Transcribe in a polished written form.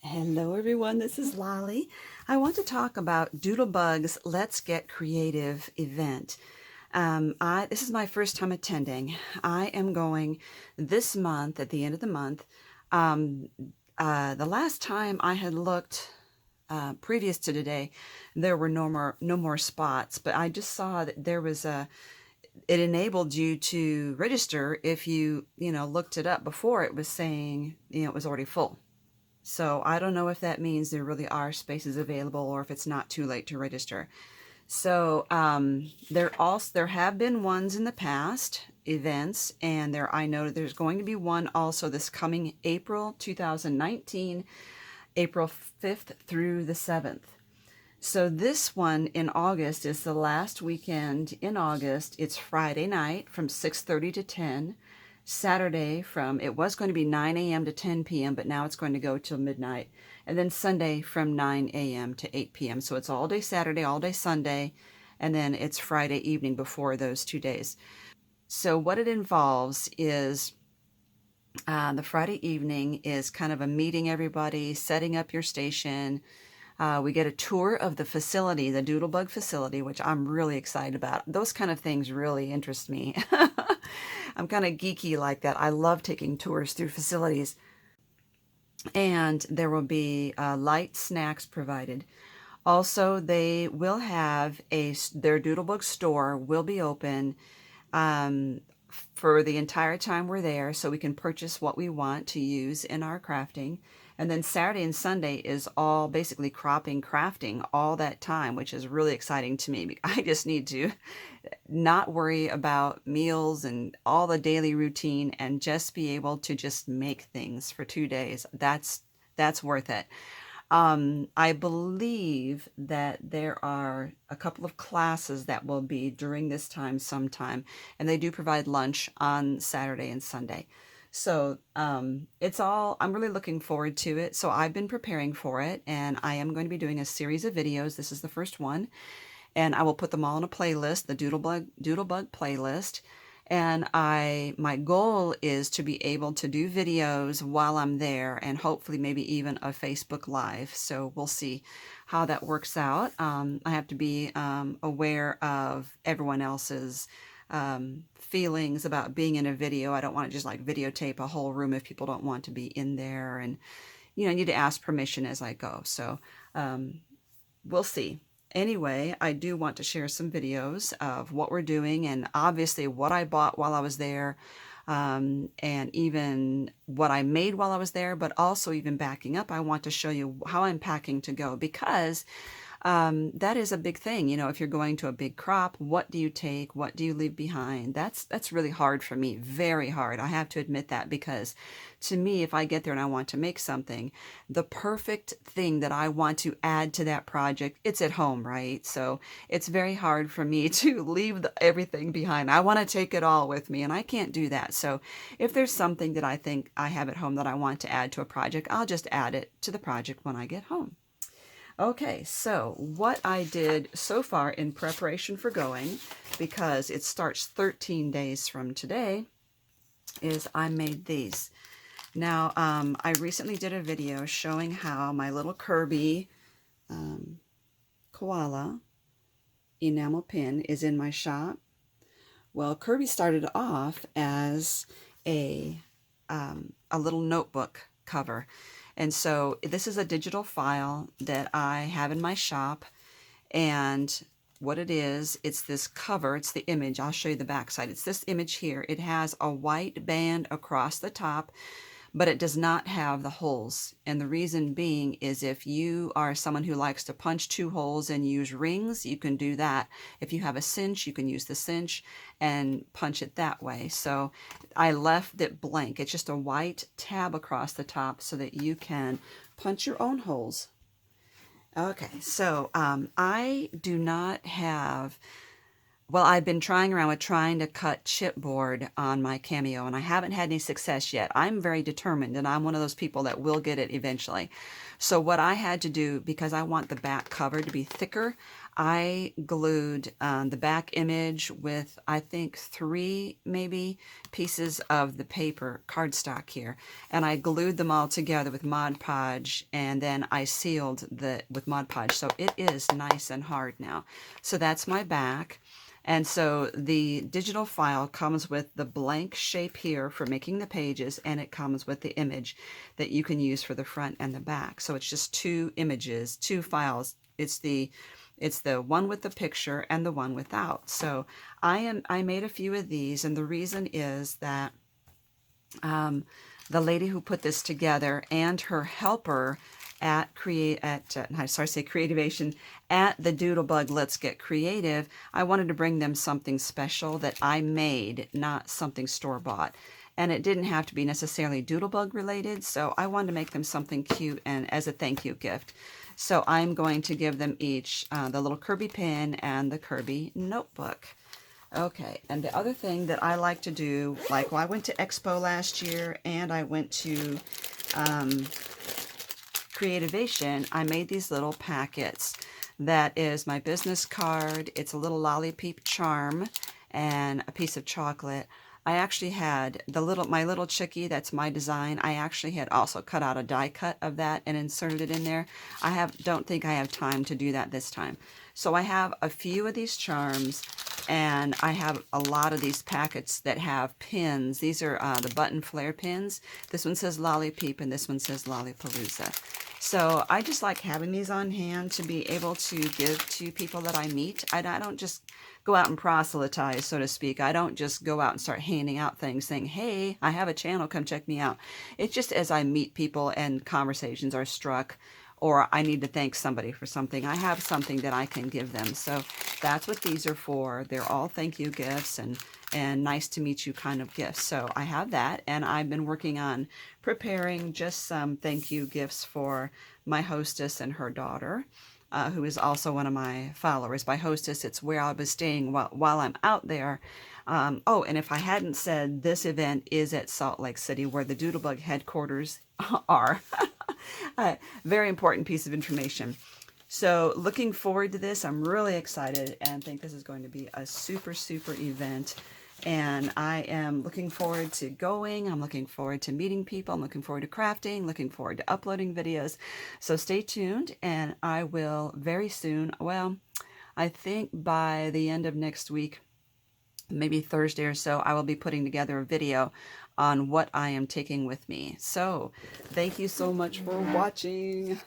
Hello everyone, this is Lolly. I want to talk about Doodlebug's Let's Get Creative event. This is my first time attending. I am going this month, at the end of the month. Um, the last time I had looked, previous to today, there were no more spots, but I just saw that there was it enabled you to register if you looked it up before. It was saying, it was already full. So I don't know if that means there really are spaces available or if it's not too late to register. So there have been ones in the past events, and I know there's going to be one also this coming April 2019, April 5th through the 7th. So this one in August is the last weekend in August. It's Friday night from 6:30 to 10. Saturday it was going to be 9 a.m. to 10 p.m., but now it's going to go till midnight. And then Sunday from 9 a.m. to 8 p.m. So it's all day Saturday, all day Sunday, and then it's Friday evening before those 2 days. So what it involves is the Friday evening is kind of a meeting everybody, setting up your station. We get a tour of the facility, the Doodlebug facility, which I'm really excited about. Those kind of things really interest me. I'm kind of geeky like that. I love taking tours through facilities. And there will be light snacks provided. Also, they will have their Doodlebug store will be open for the entire time we're there, so we can purchase what we want to use in our crafting. And then Saturday and Sunday is all basically crafting all that time, which is really exciting to me. I just need to not worry about meals and all the daily routine and just be able to just make things for 2 days. That's worth it. I believe that there are a couple of classes that will be during this time sometime, and they do provide lunch on Saturday and Sunday. So I'm really looking forward to it. So I've been preparing for it, and I am going to be doing a series of videos. This is the first one, and I will put them all in a playlist, the Doodlebug playlist. And my goal is to be able to do videos while I'm there, and hopefully maybe even a Facebook Live. So we'll see how that works out. I have to be aware of everyone else's feelings about being in a video. I don't want to just like videotape a whole room if people don't want to be in there, and I need to ask permission as I go. So we'll see. Anyway, I do want to share some videos of what we're doing, and obviously what I bought while I was there, and even what I made while I was there, but also even backing up, I want to show you how I'm packing to go, because that is a big thing. If you're going to a big crop, what do you take? What do you leave behind? That's really hard for me, very hard. I have to admit that, because to me, if I get there and I want to make something, the perfect thing that I want to add to that project, it's at home, right? So it's very hard for me to leave everything behind. I want to take it all with me, and I can't do that. So if there's something that I think I have at home that I want to add to a project, I'll just add it to the project when I get home. Okay, so what I did so far in preparation for going, because it starts 13 days from today, is I made these. Now, I recently did a video showing how my little Kirby koala enamel pin is in my shop. Well, Kirby started off as a little notebook cover. And so this is a digital file that I have in my shop, and what it is, it's this cover, it's the image. I'll show you the back side. It's this image here. It has a white band across the top, but it does not have the holes. And the reason being is if you are someone who likes to punch 2 holes and use rings, you can do that. If you have a cinch, you can use the cinch and punch it that way. So I left it blank. It's just a white tab across the top so that you can punch your own holes. Okay, so I do not have... Well, I've been trying around with trying to cut chipboard on my Cameo, and I haven't had any success yet. I'm very determined, and I'm one of those people that will get it eventually. So what I had to do, because I want the back cover to be thicker, I glued the back image with, I think, 3 maybe pieces of the paper cardstock here, and I glued them all together with Mod Podge, and then I sealed with Mod Podge, so it is nice and hard now. So that's my back. And so the digital file comes with the blank shape here for making the pages, and it comes with the image that you can use for the front and the back. So it's just 2 images, 2 files. It's the one with the picture and the one without. So I made a few of these, and the reason is that the lady who put this together and her helper at Creativation at the Doodlebug Let's Get Creative, I wanted to bring them something special that I made, not something store-bought. And it didn't have to be necessarily Doodlebug related, so I wanted to make them something cute and as a thank you gift. So I'm going to give them each the little Kirby pen and the Kirby notebook. Okay, and the other thing that I like to do, like, well, I went to Expo last year and I went to Creativation, I made these little packets. That is my business card. It's a little lollipop charm and a piece of chocolate. I actually had my little chickie, that's my design. I actually had also cut out a die cut of that and inserted it in there. Don't think I have time to do that this time. So I have a few of these charms, and I have a lot of these packets that have pins. These are the button flare pins. This one says Lollipop and this one says Lollipalooza. So I just like having these on hand to be able to give to people that I meet. I don't just go out and proselytize, so to speak. I don't just go out and start handing out things saying, hey, I have a channel, come check me out. It's just as I meet people and conversations are struck, or I need to thank somebody for something, I have something that I can give them. So that's what these are for. They're all thank you gifts and nice to meet you kind of gifts. So I have that, and I've been working on preparing just some thank you gifts for my hostess and her daughter, who is also one of my followers. By hostess, it's where I'll be staying while I'm out there. Oh, and if I hadn't said, this event is at Salt Lake City, where the Doodlebug headquarters are. Very important piece of information. So looking forward to this. I'm really excited and think this is going to be a super, super event. And I am looking forward to going. I'm looking forward to meeting people. I'm looking forward to crafting, looking forward to uploading videos. So stay tuned, and I will very soon, well, I think by the end of next week, maybe Thursday or so, I will be putting together a video on what I am taking with me. So thank you so much for watching.